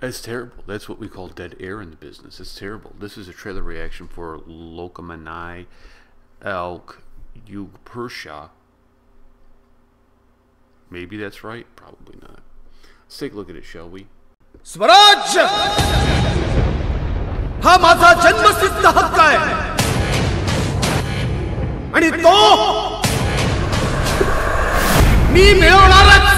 It's terrible. That's what we call dead air in the business. It's terrible. This is a trailer reaction for Lokamanai Elk Yug Persha. Maybe that's right. Probably not. Let's take a look at it, shall we? स्वराज्य हा माझा जन्मसिद्ध हक्क आहे आणि तो मी मिळवणारच.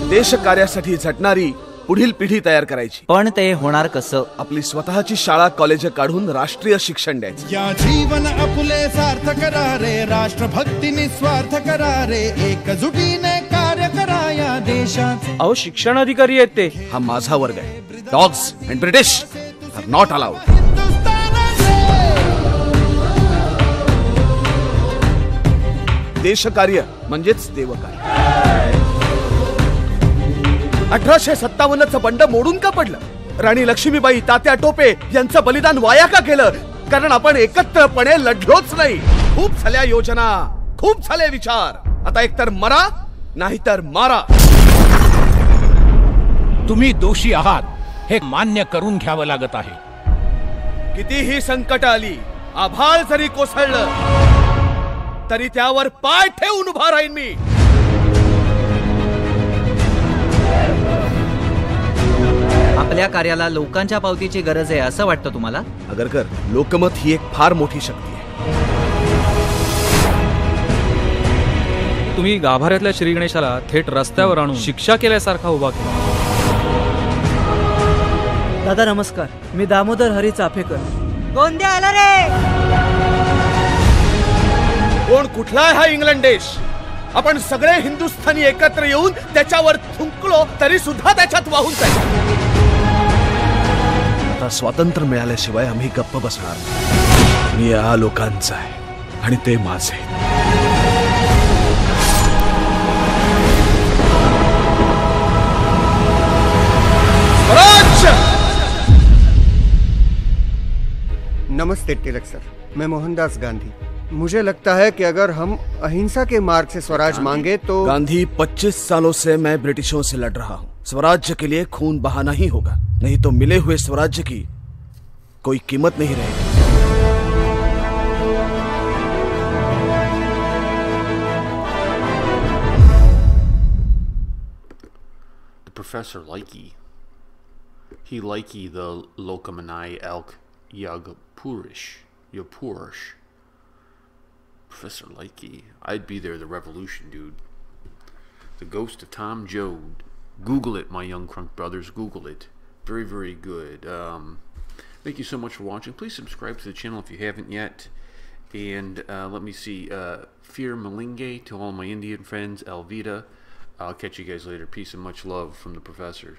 देश कार्यासाठी झटणारी पुढील पिढी तयार करायची. पण ते होणार कसं? आपली स्वतःची शाळा कॉलेज काढून राष्ट्रीय शिक्षण द्यायचं. या जीवन आपुले सार्थ करा रे, राष्ट्रभक्ती निस्वार्थ करा रे, एकजुटीने कार्य करा या देशाचे. अहो शिक्षण अधिकारी आहेत ते. हा माझा वर्ग आहे. Dogs and British are not allowed. देशकार्य म्हणजेच देवकार्य. 1857चं बंड मोडून का पडलं? राणी लक्ष्मीबाई, तात्या टोपे यांचं बलिदान वाया का केलं? कारण आपण एकत्रपणे लढलोच नाही. खूप झाल्या योजना, खूप झाले विचार. आता एकतर मरा नाहीतर मारा. तुम्ही दोषी आहात हे मान्य करून घ्यावं लागत आहे. कितीही संकट आली, आभाळ जरी कोसळलं तरी त्यावर पाय ठेवून उभा राहीन मी. आपल्या कार्याला लोकांच्या पावतीची गरज आहे असं वाटतं तुम्हाला? आगरकर, लोकमत ही एक फार मोठी शक्ती आहे. तुम्ही गाभाऱ्यातल्या श्री गणेशाला थेट रस्त्यावर आणून शिक्षा केल्यासारखा उभा केला. दादा नमस्कार, मी दामोदर हरी चाफेकर. गोंदिया आला रे. कोण कुठला आहे हा इंग्लंड देश? आपण सगळे हिंदुस्थानी एकत्र येऊन त्याच्यावर थुंकलो तरी सुद्धा त्याच्यात वाहून जाईल. आता स्वातंत्र्य मिळाल्याशिवाय आम्ही गप्प बसणार. मी या लोकांचा आहे आणि ते माझे. नमस्ते तिलक सर, मैं मोहनदास गांधी. मुझे लगता है कि अगर हम अहिंसा के मार्ग से स्वराज मांगे तो. गांधी, 25 सालों से मैं ब्रिटिशों से लड़ रहा हूँ. स्वराज्य के लिए खून बहाना ही होगा, नहीं तो मिले हुए स्वराज्य की कोई कीमत नहीं रहेगी. The Professor Likey. He likey the Lokamanai Elk Yug Purish. Professor Likey. I'd be there, the revolution, dude. The Ghost of Tom Joad. Google it, my young crunk brothers. Google it. Very, very good. Thank you so much for watching. Please subscribe to the channel if you haven't yet. And let me see. Fear Malinge to all my Indian friends. Alvida. I'll catch you guys later. Peace and much love from the Professor.